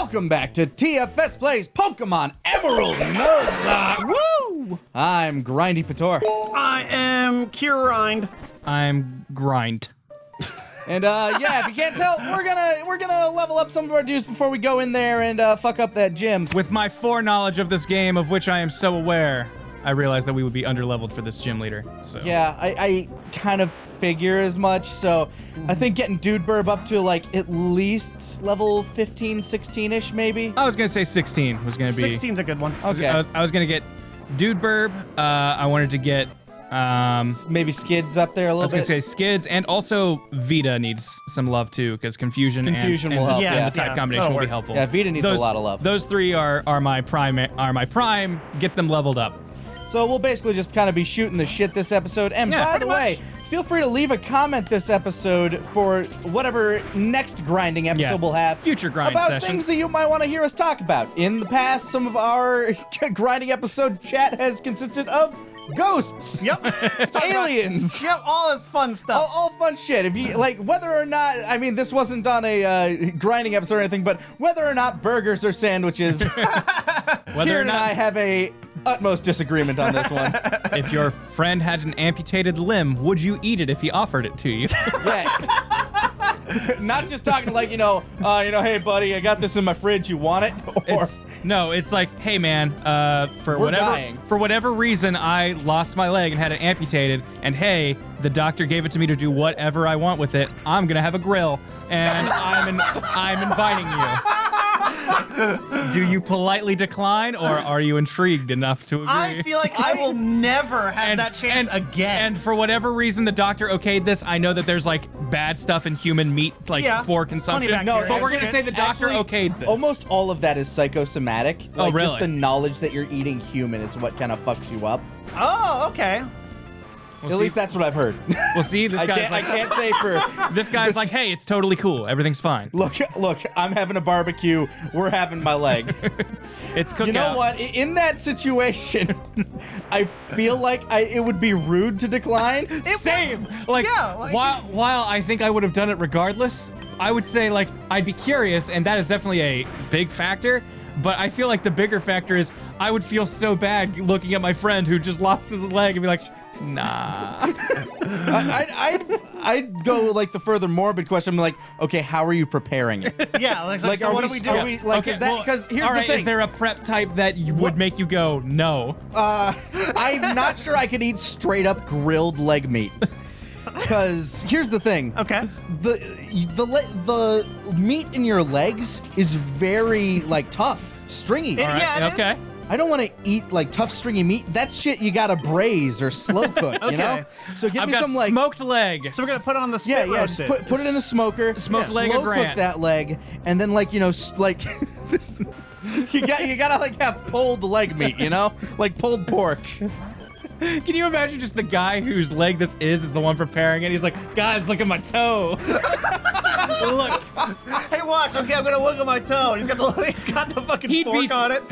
Welcome back to TFS Plays Pokemon Emerald Nuzlocke. Woo! I'm Grindy Pator. I am Curind. I'm Grind. And yeah, if you can't tell, we're gonna level up some of our dudes before we go in there and fuck up that gym. With my foreknowledge of this game, of which I am so aware, I realized that we would be underleveled for this gym leader. So Yeah, I kind of figure as much, so I think getting Dude Burb up to like at least level 15, 16-ish maybe. I was gonna say 16 was gonna be. 16's a good one. Okay. I was gonna get Dude Burb. I wanted to get Maybe Skids up there a little bit. I was gonna say Skids, and also Vita needs some love too, because Confusion will help. and Yeah, the type combination will be helpful. Yeah, Vita needs a lot of love. Those three are my prime. Get them leveled up. So we'll basically just kind of be shooting the shit this episode. And Yeah, by the way, feel free to leave a comment this episode for whatever next grinding episode we'll have. Future grind about sessions. things that you might want to hear us talk about. In the past, some of our grinding episode chat has consisted of ghosts. Yep. Aliens. Yep, all this fun stuff. All fun shit. If you like, whether or not, I mean, this wasn't on a grinding episode or anything, but whether or not burgers or sandwiches, Kieran and I have a utmost disagreement on this one. If your friend had an amputated limb, would you eat it if he offered it to you? Yeah. Not just talking like, hey buddy, I got this in my fridge, you want it? Or It's like, hey man, for We're dying. whatever reason I lost my leg and had it amputated, and hey, the doctor gave it to me to do whatever I want with it. I'm gonna have a grill, and I'm inviting you. Do you politely decline, or are you intrigued enough to agree? I feel like I will never have that chance again. And for whatever reason, the doctor okayed this. I know that there's like bad stuff in human meat, for consumption. No, but we're gonna say the doctor okayed this. Almost all of that is psychosomatic. Oh, really? Just the knowledge that you're eating human is what kind of fucks you up. Oh, okay. At least that's what I've heard. We'll see. This guy's I can't say for this guy's like, hey, it's totally cool. Everything's fine. Look, I'm having a barbecue. We're having my leg. It's cookout. You know what? In that situation, I feel like it would be rude to decline. Same. While I think I would have done it regardless, I would say like I'd be curious, and that is definitely a big factor. But I feel like the bigger factor is I would feel so bad looking at my friend who just lost his leg and be like, nah. I'd go like the further morbid question. I'm like, okay, how are you preparing it? Yeah, like so what do we do? Because here's the thing. Is there a prep type that would make you go, no? I'm not sure I could eat straight up grilled leg meat. Because here's the thing. Okay. The meat in your legs is very like tough, stringy. Yeah, it is. I don't want to eat like tough, stringy meat. That's shit you gotta braise or slow cook, you know? So give I've me got some like smoked leg. So we're gonna put it on the spit just put it in the smoker. Smoked leg slow of Grant. cook that leg, and then like like this, you gotta like have pulled leg meat, like pulled pork. Can you imagine just the guy whose leg this is the one preparing it? He's like, guys, look at my toe. Look. Hey, watch. Okay, I'm gonna wiggle my toe. He's got the fucking fork on it.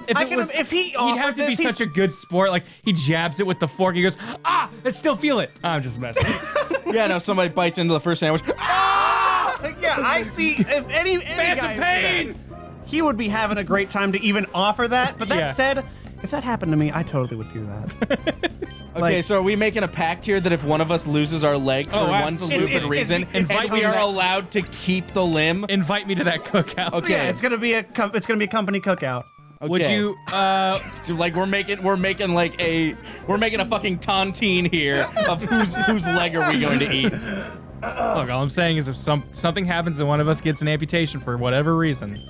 If he'd have to be such a good sport. Like he jabs it with the fork. He goes, I still feel it. I'm just messing. Yeah, no, somebody bites into the first sandwich. Yeah, I see. If any Phantom guy pain. He would be having a great time to even offer that. But that said, if that happened to me, I totally would do that. Okay, so are we making a pact here that if one of us loses our leg for one stupid reason, and we are allowed to keep the limb? Invite me to that cookout. Okay, yeah, it's gonna be a company cookout. Okay. Would you? So like we're making a fucking tontine here of whose leg are we going to eat? Look, all I'm saying is if something happens and one of us gets an amputation for whatever reason,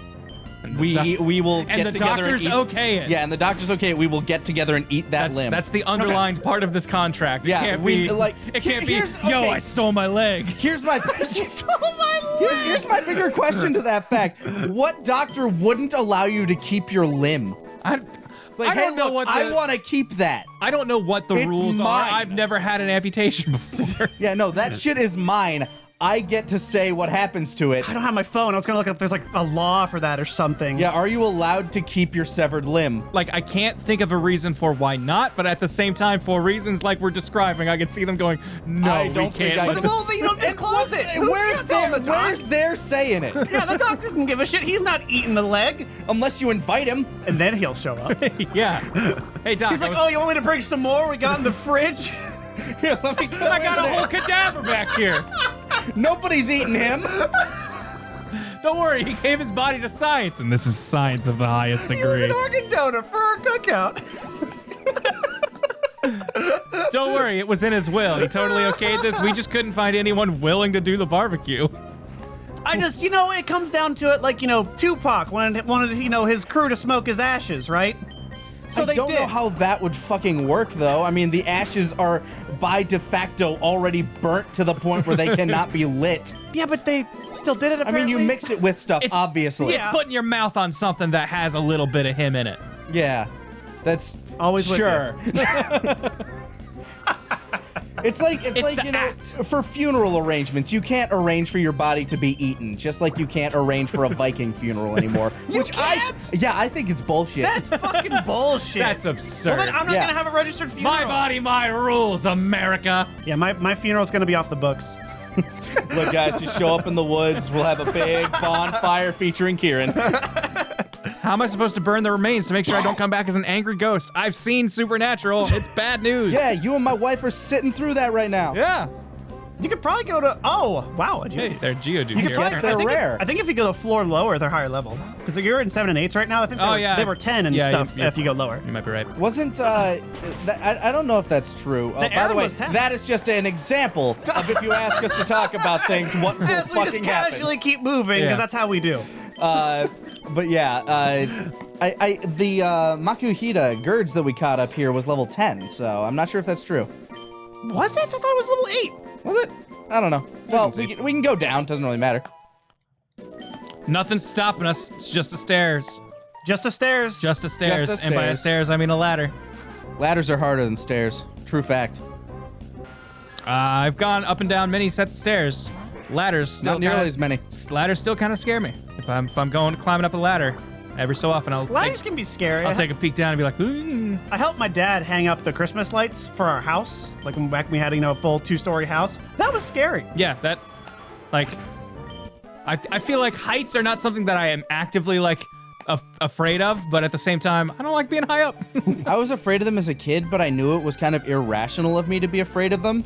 we will get together and eat. Okay it. Yeah, and the doctor's okay. We will get together and eat that limb. That's the underlined part of this contract. It Yeah, can't be like it can't be. Yo, I stole my leg. Here's my here's my bigger question to that fact. What doctor wouldn't allow you to keep your limb? I don't know what I want to keep that. I don't know what the rules are. I've never had an amputation before. Yeah, no, that shit is mine. I get to say what happens to it. I don't have my phone. I was gonna look up if there's like a law for that or something. Yeah, are you allowed to keep your severed limb? Like, I can't think of a reason for why not, but at the same time, for reasons like we're describing, I can see them going, no, I don't we think can't. I But well, you don't disclose it. Where's there saying it? Yeah, the doc doesn't give a shit. He's not eating the leg. Unless you invite him. And then he'll show up. Yeah. Hey, Doc. He's like, oh, you want me to bring some more? We got in the fridge. Here, let me go. I got a whole cadaver back here. Nobody's eating him. Don't worry, he gave his body to science, and this is science of the highest He was degree. an organ donor for our cookout. Don't worry, it was in his will. He totally okayed this. We just couldn't find anyone willing to do the barbecue. I just, it comes down to it, like, Tupac wanted, his crew to smoke his ashes, right? So I don't know how that would fucking work, though. I mean, the ashes are, by de facto, already burnt to the point where they cannot be lit. Yeah, but they still did it, apparently. I mean, you mix it with stuff, obviously. Yeah. It's putting your mouth on something that has a little bit of him in it. Yeah. That's always with sure. It's like the act. for funeral arrangements, you can't arrange for your body to be eaten, just like you can't arrange for a Viking funeral anymore. You which can't? I think it's bullshit. That's fucking bullshit. That's absurd. Well, then I'm not gonna have a registered funeral. My body, my rules, America. Yeah, my funeral's gonna be off the books. Look, guys, just show up in the woods. We'll have a big bonfire featuring Kieran. How am I supposed to burn the remains to make sure I don't come back as an angry ghost? I've seen Supernatural. It's bad news. Yeah, you and my wife are sitting through that right now. Yeah. You could probably go to. Oh, wow. Hey, they're Geodudes You could here. probably, they're I think rare. I think if you go the floor lower, they're higher level. Because you're in 7 and 8s right now. I think they were 10 and stuff if you go lower. You might be right. Wasn't, I don't know if that's true. By the Aaron way, was 10. that is just an example of if you ask us to talk about things, what will As we just fucking happen. casually keep moving, because Yeah. that's how we do. But yeah, the Makuhita Girds that we caught up here was level 10, so I'm not sure if that's true. Was it? I thought it was level 8. Was it? I don't know. Well, we can go down. Doesn't really matter. Nothing's stopping us. It's just the stairs. Just the stairs. Just the stairs. Just the And by the stairs. stairs, I mean a ladder. Ladders are harder than stairs. True fact. I've gone up and down many sets of stairs. Ladders still Not nearly kinda, as many. Ladders still kind of scare me. If I'm climbing up a ladder, every so often Ladders can be scary. I'll take a peek down and be like, ooh. I helped my dad hang up the Christmas lights for our house. Like when back when we had, a full 2-story house. That was scary. Yeah, that, like, I feel like heights are not something that I am actively, like, afraid of, but at the same time, I don't like being high up. I was afraid of them as a kid, but I knew it was kind of irrational of me to be afraid of them.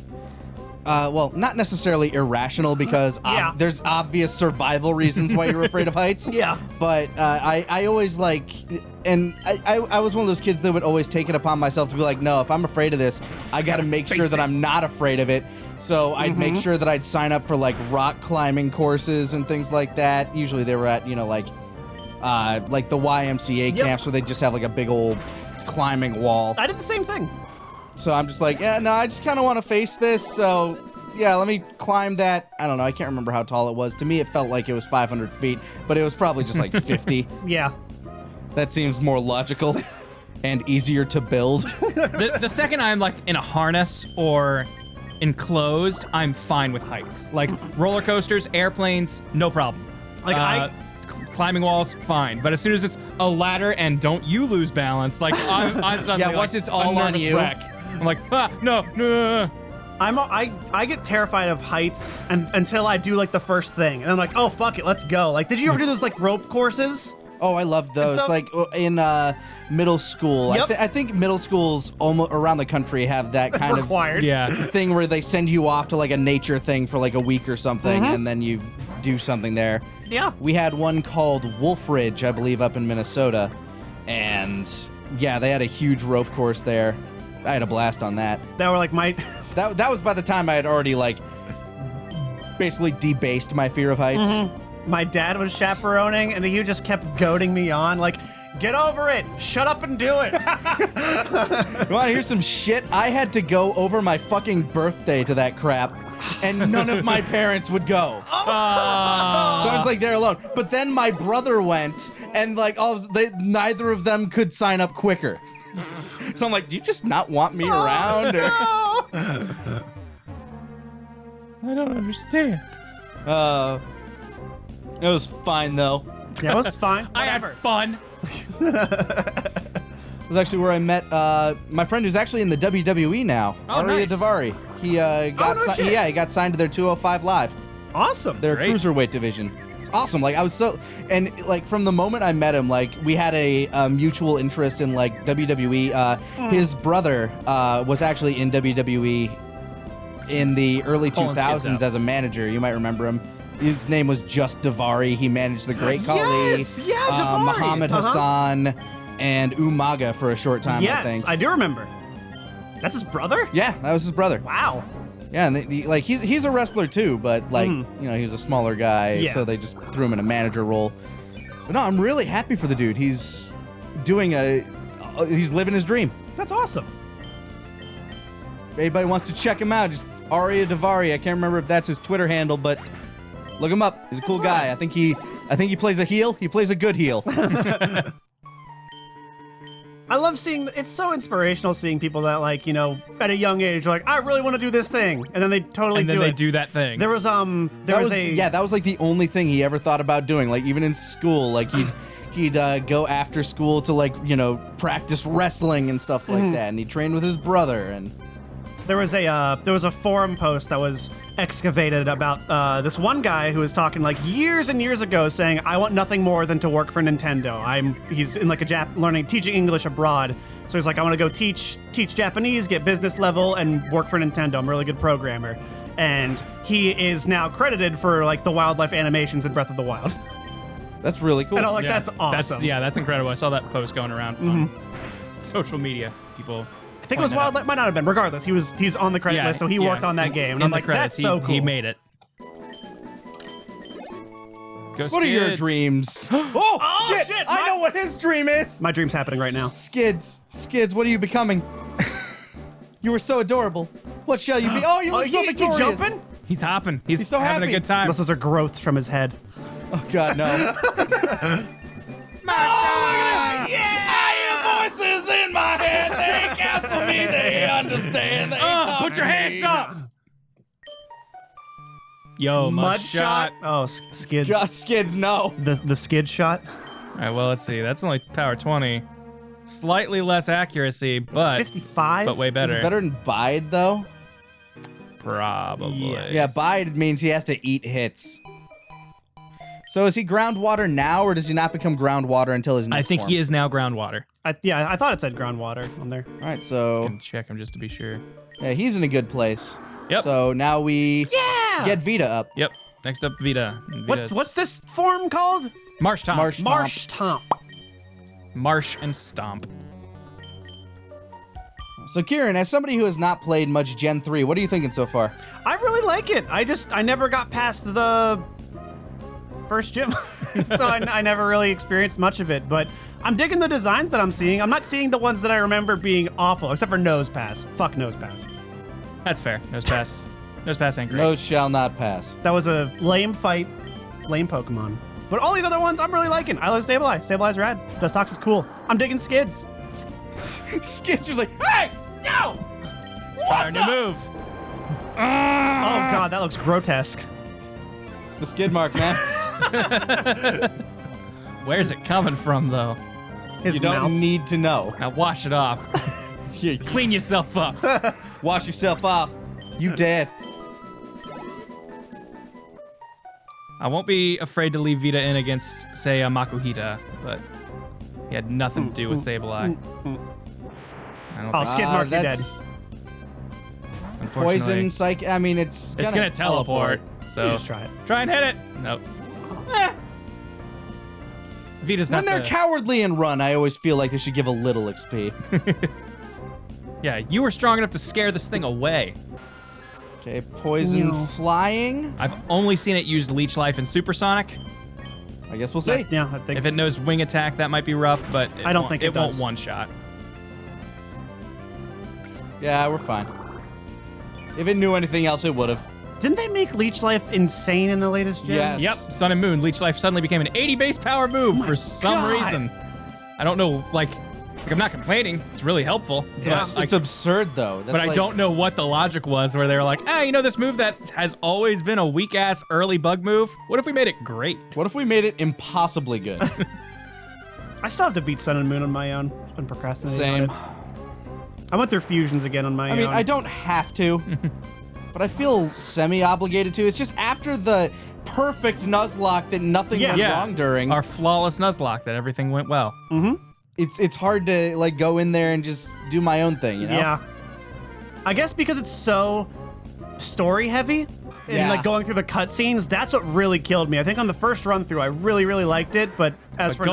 Well, not necessarily irrational because Yeah. there's obvious survival reasons why you're afraid of heights. Yeah. But I always like, and I was one of those kids that would always take it upon myself to be like, no, if I'm afraid of this, I got to make sure that I'm not afraid of it. So I'd make sure that I'd sign up for like rock climbing courses and things like that. Usually they were at, like the YMCA camps where they just have like a big old climbing wall. I did the same thing. So I'm just like, yeah, no, I just kind of want to face this. So yeah, let me climb that. I don't know. I can't remember how tall it was. To me, it felt like it was 500 feet, but it was probably just like 50. Yeah. That seems more logical and easier to build. The second I'm, like, in a harness or enclosed, I'm fine with heights. Like, roller coasters, airplanes, no problem. Like, climbing walls, fine. But as soon as it's a ladder and don't you lose balance, like, I'm suddenly, Yeah, once like, it's all a on nervous you. wreck. I'm like, no. I get terrified of heights until I do like the first thing, and I'm like, oh fuck it, let's go. Like, did you ever do those like rope courses? Oh, I love those. So- Like in middle school. Yep. I think middle schools almost around the country have that kind Required. Yeah. of thing where they send you off to like a nature thing for like a week or something, and then you do something there. Yeah. We had one called Wolf Ridge, I believe, up in Minnesota, and yeah, they had a huge rope course there. I had a blast on that. That were like my. That was by the time I had already like basically debased my fear of heights. My dad was chaperoning, and he just kept goading me on, like, get over it, shut up and do it. You want to hear some shit? I had to go over my fucking birthday to that crap, and none of my parents would go. So I was like there alone. But then my brother went, and like neither of them could sign up quicker. So I'm like, do you just not want me around? Or? I don't understand. It was fine though. Yeah, it was fine. I had fun. It was actually where I met my friend who's actually in the WWE now. Oh, Arya nice. Davari. He got no shit. he got signed to their 205 Live. Awesome. Their great. cruiserweight division. It's awesome. Like I was so, and like from the moment I met him, like we had a mutual interest in like WWE. His brother was actually in WWE in the early Pulling skids 2000s out. as a manager. You might remember him. His name was just Davari. He managed the Great Khali, Yes, yeah, Davari. Muhammad Hassan, and Umaga for a short time. I Yes, think. I do remember. That's his brother? Yeah, that was his brother. Wow. Yeah, and like he's a wrestler too, but like you know he was a smaller guy, Yeah. so they just threw him in a manager role. But no, I'm really happy for the dude. He's doing he's living his dream. That's awesome. If anybody wants to check him out, just Arya Davari. I can't remember if that's his Twitter handle, but look him up. He's a cool guy. I think he plays a heel. He plays a good heel. I love seeing, it's so inspirational seeing people that like, you know, at a young age, are like, I really want to do this thing. And then they totally And then do they it. do that thing. There was, that was like the only thing he ever thought about doing. Like even in school, like he'd go after school to like, you know, practice wrestling and stuff like that. And he trained with his brother and There was a forum post that was excavated about this one guy who was talking like years and years ago, saying, "I want nothing more than to work for Nintendo. He's in like teaching English abroad, so he's like, I want to go teach Japanese, get business level, and work for Nintendo. I'm a really good programmer." And he is now credited for like the wildlife animations in Breath of the Wild. that's really cool. And I'm like, that's awesome. That's incredible. I saw that post going around on social media. People. I think it was Wildlife, might not have been. Regardless, he's on the credit list, so he worked on that he's game. And in I'm the like, credits. that's so cool. He made it. Go What are your Skids. dreams? oh, shit! shit, I know what his dream is. My dream's happening right now. Skids, what are you becoming? You were so adorable. What shall you be? Oh, you look so he victorious. jumping? He's hopping. He's so having happy. a good time. Unless those are growths from his head. Oh God, no. I hear voices in my head. They counsel me. They understand. They Put your hands up. Yo, mud shot. Oh, skids. Just Skids, no. The skid shot. All right, well, let's see. That's only power 20. Slightly less accuracy, but 55. but way Is better. it better than Bide though? Probably. Yeah, Bide means he has to eat hits. So is he groundwater now, or does he not become groundwater until his next I think form? he is now groundwater. I thought it said groundwater on there. All right, so Can check him just to be sure. yeah, he's in a good place. Yep. So now we get Vita up. Yep. Next up, Vita. What's this form called? Marsh Tomp. Marsh- Marsh Tomp. Marsh and Stomp. So Kieran, as somebody who has not played much Gen 3, what are you thinking so far? I really like it. I never got past the first gym, so I never really experienced much of it. But I'm digging the designs that I'm seeing. I'm not seeing the ones that I remember being awful, except for Nose Pass. Fuck Nose Pass. That's fair. Nose pass. Nose pass ain't great. Nose shall not pass. That was a lame fight, lame Pokemon. But all these other ones, I'm really liking. I love Sableye. Sableye rad. Dustox is cool. I'm digging Skids. Skid's just like, hey, yo! Try a new move. Oh God, that looks grotesque. It's the skid mark, man. Where's it coming from, though? His You don't mouth. need to know. Now wash it off. Yeah, Clean yourself up. wash yourself off. You dead. I won't be afraid to leave Vita in against, say, a Makuhita, but he had nothing to do with Sableye. I don't Oh, think, skid mark, you're dead. that's unfortunately. poison, psych. I mean, it's It's gonna teleport, so You just try it. try and hit it. Nope. Vita's When not they're the- cowardly and run, I always feel like they should give a little XP. Yeah, you were strong enough to scare this thing away. Okay, poison No. flying. I've only seen it use Leech Life and Supersonic. I guess we'll see. Yeah, I think. If it knows Wing Attack, that might be rough, but I don't think it won't does. one shot. Yeah, we're fine. If it knew anything else, it would have. Didn't they make Leech Life insane in the latest gen? Yes. Yep, Sun and Moon. Leech Life suddenly became an 80 base power move for some God. reason. I don't know, like, Like, I'm not complaining. It's really helpful. It's absurd though. But I don't know what the logic was where they were like, this move that has always been a weak-ass early bug move, what if we made it great? What if we made it impossibly good? I still have to beat Sun and Moon on my own. I've been procrastinating. Same. on it. I went through Fusions again on my own. I mean, I don't have to, but I feel semi-obligated to. It's just after the perfect Nuzlocke that nothing went wrong during. Our flawless Nuzlocke that everything went well. Mm-hmm. It's hard to like go in there and just do my own thing, you know? Yeah. I guess because it's so story heavy and like going through the cutscenes, that's what really killed me. I think on the first run through, I really, really liked it, but for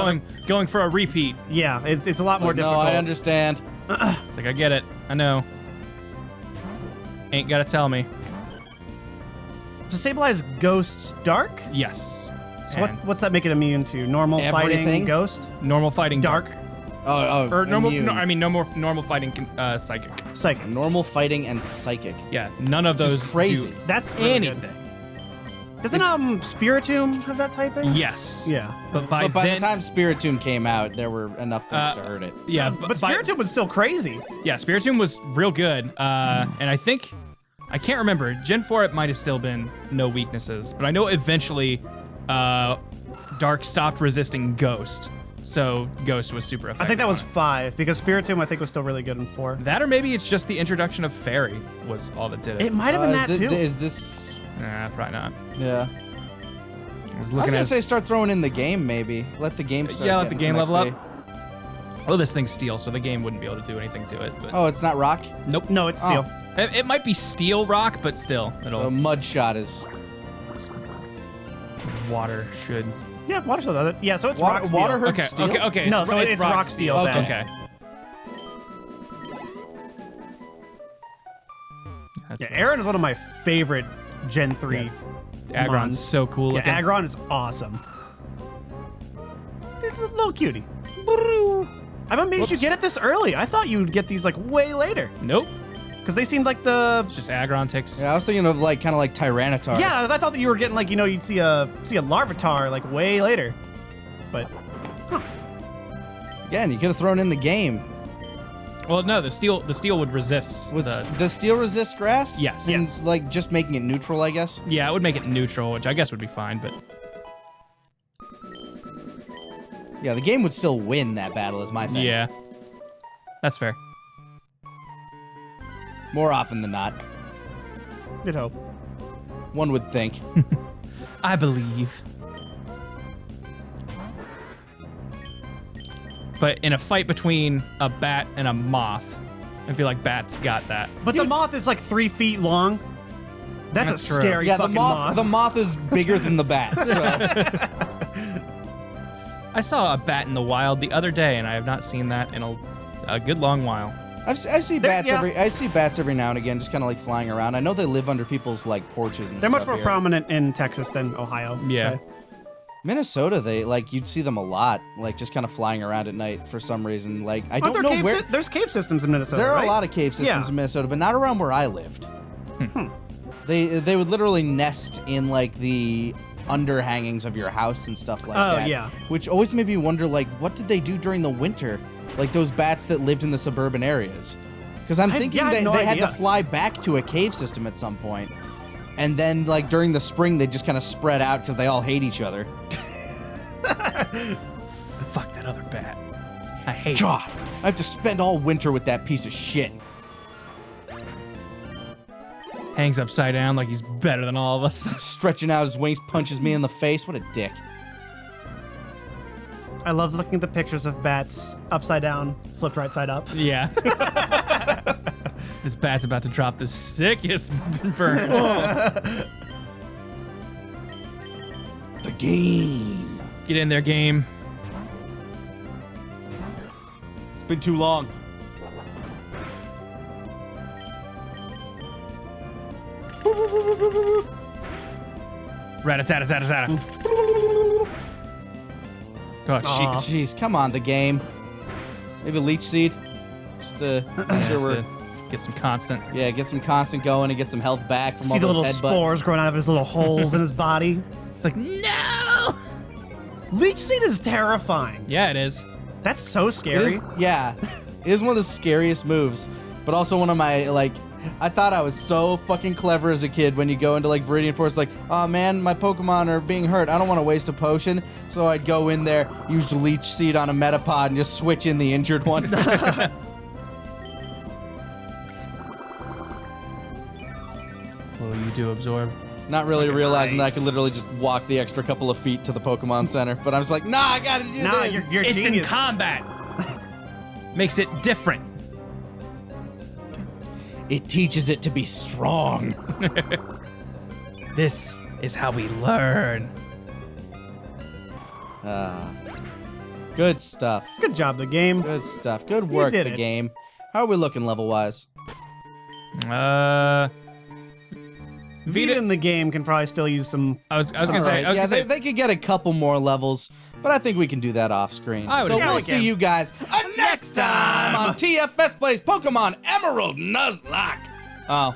going for a repeat, yeah, it's a lot more difficult. No, I understand. It's like I get it. I know. Ain't gotta tell me. So Sableye Ghost Dark? Yes. So what's that make it immune to? Normal fighting Ghost? Normal fighting Dark? Or normal. immune. No, I mean no more normal fighting psychic. Psychic. Normal fighting and psychic. Yeah, none of those Which is crazy. do That's really anything. good. Doesn't Spiritomb have that typing? Yes. Yeah. But by the time Spiritomb came out, there were enough things to hurt it. Yeah, But Spiritomb was still crazy. Yeah, Spiritomb was real good. And I think I can't remember. Gen 4 it might have still been no weaknesses, but I know eventually Dark stopped resisting Ghost. So Ghost was super effective. I think that was 5 because Spiritomb I think was still really good in 4. That or maybe it's just the introduction of Fairy was all that did it. It might have been that too. Is this? Nah, probably not. Yeah. I was I was gonna say start throwing in the game maybe. Let the game start. Yeah, let the getting game some level XP. up. Oh, this thing's steel, so the game wouldn't be able to do anything to it. But Oh, it's not rock. nope. No, it's steel. It might be steel rock, but still, So mud shot is water should. Yeah, water steel does it. Yeah, so it's water. rock steel. Water hurts Okay, steel. okay. No, so it's rock steel. Okay. Okay. That's Yeah, Aaron is one of my favorite Gen 3. Aggron's so cool. Yeah, looking. Aggron is awesome. He's a little cutie. I'm amazed you get it this early. I thought you'd get these like way later Nope. because they seemed like the. It's just Aggron takes. Yeah, I was thinking of like kind of like Tyranitar. Yeah, I thought that you were getting like you'd see a Larvitar like way later, but Again, you could have thrown in the game. Well, no, the steel would resist. Does steel resist grass? Yes. And, Yes. like just making it neutral, I guess. Yeah, it would make it neutral, which I guess would be fine, but Yeah, the game would still win that battle, is my thing. yeah, that's fair. More often than not, did hope. one would think. I believe. But in a fight between a bat and a moth, I feel like bat's got that. But the moth is like 3 feet long. That's That's a true. scary Yeah, the fucking moth. The moth is bigger than the bat. So. I saw a bat in the wild the other day, and I have not seen that in a good long while. I see bats yeah. I see bats every now and again, just kind of like flying around. I know they live under people's like porches and They're stuff. much more here. prominent in Texas than Ohio. Yeah. so. Minnesota, they like you'd see them a lot, like just kind of flying around at night for some reason. Like I Aren't don't there know where. there's cave systems in Minnesota. There are right? a lot of cave systems Yeah. in Minnesota, but not around where I lived. They would literally nest in like the underhangings of your house and stuff like Oh, that. yeah. Which always made me wonder, like, what did they do during the winter? Like those bats that lived in the suburban areas. Because I'm thinking I have no they had to idea. fly back to a cave system at some point. And then, like, during the spring, they just kind of spread out because they all hate each other. Fuck that other bat. I hate it. God, I have to spend all winter with that piece of shit. Hangs upside down like he's better than all of us. Stretching out his wings, punches me in the face. What a dick. I love looking at the pictures of bats upside down, flipped right side up. Yeah. This bat's about to drop the sickest burn. The game. Get in there, game. It's been too long. Rat-a-tat-a-tat-a-tat. Oh, jeez. Jeez, come on, the game. Maybe a leech seed. Just to make sure we're... Get some constant. Yeah, get some constant going and get some health back from See all the those little headbutts. spores growing out of his little holes in his body. It's like, no! Leech seed is terrifying. Yeah, it is. That's so It scary. is, yeah, it is one of the scariest moves, but also one of my, like, I thought I was so fucking clever as a kid when you go into, like, Viridian Forest, like, oh, man, my Pokemon are being hurt. I don't want to waste a potion, so I'd go in there, use Leech Seed on a Metapod, and just switch in the injured one. Oh, you do absorb. Not really realizing that I Nice. could literally just walk the extra couple of feet to the Pokemon Center, but I was like, nah, I gotta do Nah, this. you're It's in genius. combat. Makes it different. It teaches it to be strong. This is how we learn. Good stuff. Good job, the game. Good stuff. Good work, did the it. game. How are we looking level-wise? Vita in the game can probably still use some. I was gonna say. Alright, yeah, they could get a couple more levels, but I think we can do that off screen. I would So agree. we'll we see can. you guys next time on TFS Plays Pokemon Emerald Nuzlocke. Oh.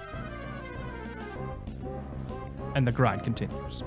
And the grind continues.